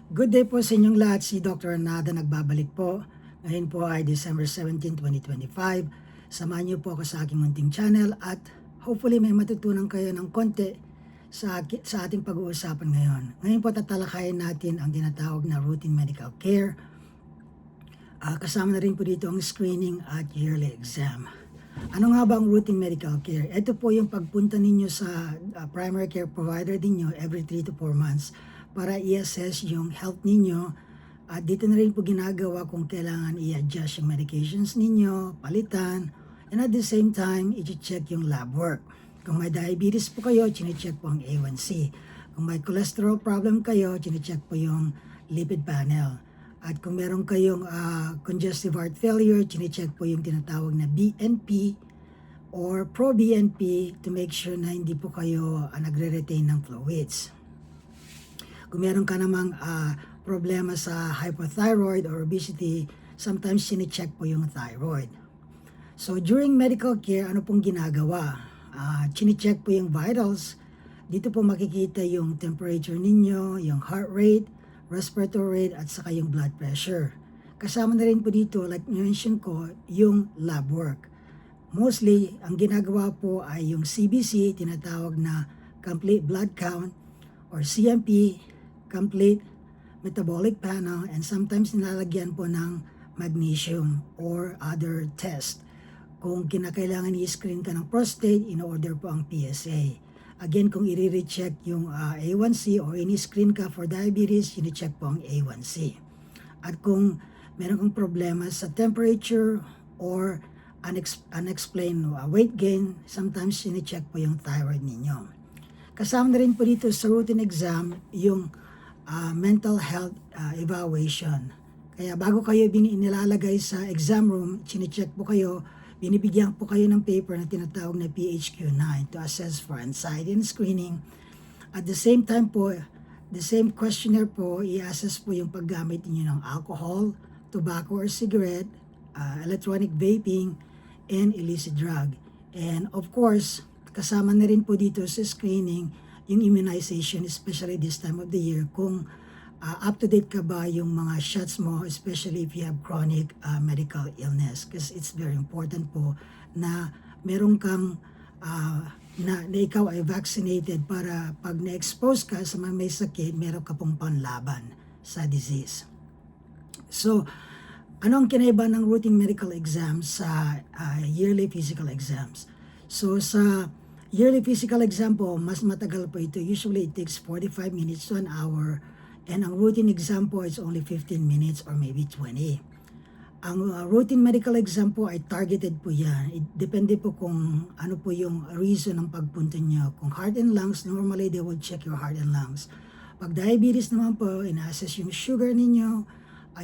Good day po sa inyong lahat, si Dr. Nada nagbabalik po. Ngayon po ay December 17, 2025. Samahan niyo po ako sa aking munting channel at hopefully may matutunan kayo ng konti sa ating pag-uusapan ngayon. Ngayon po tatalakayin natin ang tinatawag na routine medical care. Kasama na rin po dito ang screening at yearly exam. Ano nga ba ang routine medical care? Ito po yung pagpunta ninyo sa primary care provider ninyo every 3 to 4 months para i-assess yung health ninyo. At dito na rin po ginagawa kung kailangan i-adjust yung medications ninyo, palitan, and at the same time, i-check yung lab work. Kung may diabetes po kayo, chine-check po ang A1C. Kung may cholesterol problem kayo, chine-check po yung lipid panel. At kung meron kayong congestive heart failure, chine-check po yung tinatawag na BNP or pro-BNP to make sure na hindi po kayo nagre-retain ng fluids. Kung meron ka namang problema sa hypothyroid or obesity, sometimes chine-check po yung thyroid. So during medical care, ano pong ginagawa? Chine-check po yung vitals. Dito po makikita yung temperature ninyo, yung heart rate, respiratory rate, at saka yung blood pressure. Kasama na rin po dito, like mention ko, yung lab work. Mostly, ang ginagawa po ay yung CBC, tinatawag na complete blood count, or CMP, complete metabolic panel, and sometimes nilalagyan po ng magnesium or other test. Kung kinakailangan i-screen ka ng prostate, in-order po ang PSA. Again, kung i-recheck yung A1C or ini-screen ka for diabetes, ini-check po ang A1C. At kung meron kang problema sa temperature or unexplained weight gain, sometimes ini-check po yung thyroid ninyo. Kasama na rin po dito sa routine exam yung mental health evaluation. Kaya bago kayo nilalagay sa exam room, chine-check po kayo, binibigyan po kayo ng paper na tinatawag na PHQ-9 to assess for anxiety and screening. At the same time po, the same questionnaire po, i-assess po yung paggamit niyo ng alcohol, tobacco or cigarette, electronic vaping, and illicit drug. And of course, kasama na rin po dito sa screening yung immunization, especially this time of the year, kung up-to-date ka ba yung mga shots mo, especially if you have chronic medical illness. Because it's very important po na meron kang na ikaw ay vaccinated para pag na-expose ka sa mga may sakit, meron ka pong panlaban sa disease. So, ano ang kinaiba ng routine medical exams sa yearly physical exams? So, sa yearly physical exam po, mas matagal po ito. Usually, it takes 45 minutes to an hour. And ang routine exam po is only 15 minutes or maybe 20. Ang routine medical exam po ay targeted po yan. Depende po kung ano po yung reason ng pagpunta nyo. Kung heart and lungs, normally they will check your heart and lungs. Pag diabetes naman po, ina-assess yung sugar ninyo,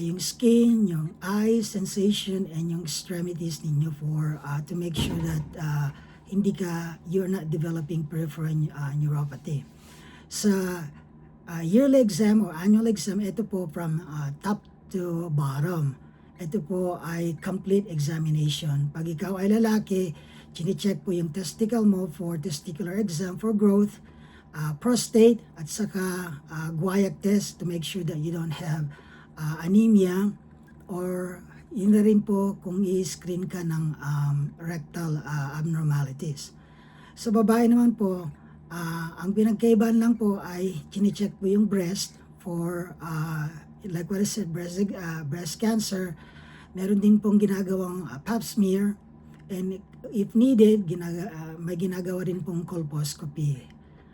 yung skin, yung eyes, sensation, and yung extremities ninyo for to make sure that you're not developing peripheral neuropathy. Sa yearly exam or annual exam, ito po from top to bottom. Ito po ay complete examination. Pag ikaw ay lalaki, chine-check po yung testicle mo for testicular exam for growth, prostate, at saka guaiac test to make sure that you don't have anemia, or yun na rin po kung i-screen ka ng rectal abnormalities. Sa babae naman po, ang pinagkaibahan lang po ay chine-check po yung breast for like what I said, breast cancer. Meron din pong ginagawang pap smear, and if needed, may ginagawa din pong colposcopy.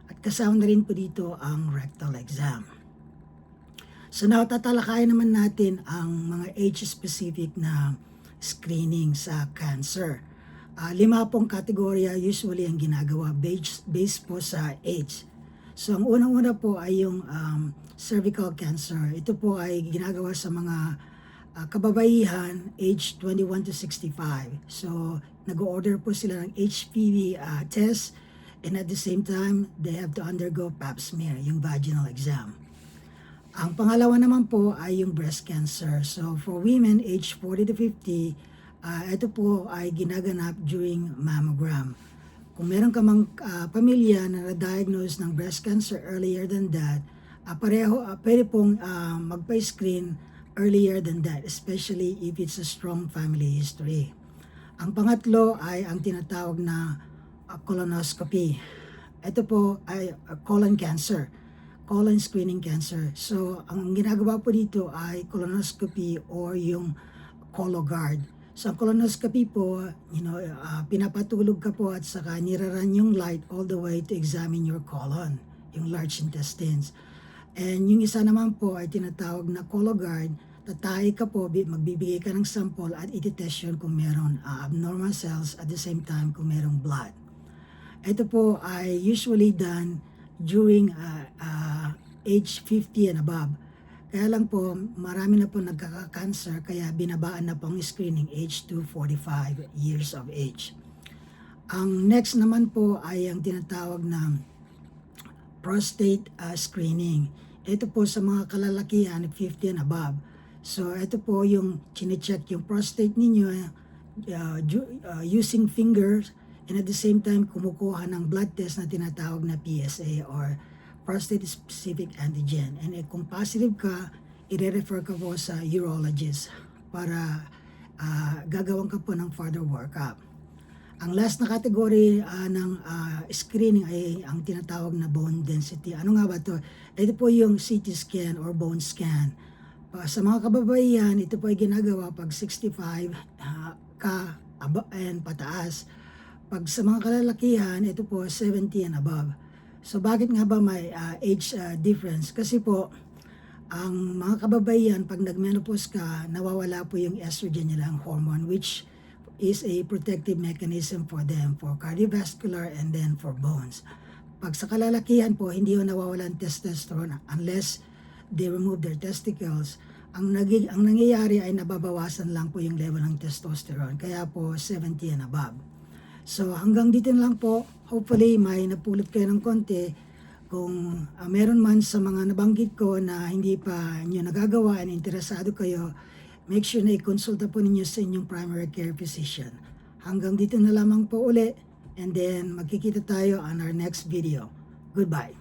At kasama na rin po dito ang rectal exam. So now, tatalakayin naman natin ang mga age-specific na screening sa cancer. 5 pong kategorya usually ang ginagawa based po sa age. So ang unang-una po ay yung cervical cancer. Ito po ay ginagawa sa mga kababaihan age 21 to 65. So nag-order po sila ng HPV test, and at the same time, they have to undergo pap smear, yung vaginal exam. Ang pangalawa naman po ay yung breast cancer. So for women age 40 to 50, ito po ay ginaganap during mammogram. Kung meron ka mang pamilya na na-diagnose ng breast cancer earlier than that, pwede pong magpa-screen earlier than that, especially if it's a strong family history. Ang pangatlo ay ang tinatawag na colonoscopy. Ito po ay colon cancer, colon screening cancer. So, ang ginagawa po dito ay colonoscopy or yung Cologuard. So, ang colonoscopy po, pinapatulog ka po at saka niraran yung light all the way to examine your colon, yung large intestines. And yung isa naman po ay tinatawag na Cologuard. Tatay ka po, magbibigay ka ng sample at iti-test yun kung meron abnormal cells at the same time kung merong blood. Ito po ay usually done during age 50 and above. Kaya lang po, marami na po nagkaka-cancer kaya binabaan na po ang screening age to 45 years of age. Ang next naman po ay ang tinatawag na prostate screening. Ito po sa mga kalalakihan 50 and above. So ito po yung chine-check yung prostate ninyo using fingers, and at the same time kumukuha ng blood test na tinatawag na PSA or prostate specific antigen. And kung positive ka, i-refer ka po sa urologist para gagawin ka po ng further workup. Ang last na category ng screening ay ang tinatawag na bone density. Ano nga ba ito? Ito po yung CT scan or bone scan. Sa mga kababaihan, ito po ay ginagawa pag 65 ka and pataas. Pag sa mga kalalakihan, ito po 70 and above. So bakit nga ba may age difference? Kasi po, ang mga kababaihan, pag nag-menopause ka, nawawala po yung estrogen nilang hormone, which is a protective mechanism for them, for cardiovascular and then for bones. Pag sa kalalakihan po, hindi yung nawawalan testosterone unless they remove their testicles. Ang nangyayari ay nababawasan lang po yung level ng testosterone, kaya po 70 and above. So hanggang dito lang po, hopefully may napulot kayo ng konti. Kung meron man sa mga nabanggit ko na hindi pa nyo nagagawa and interesado kayo, make sure na i-consulta po ninyo sa inyong primary care physician. Hanggang dito na lamang po uli, and then magkikita tayo on our next video. Goodbye.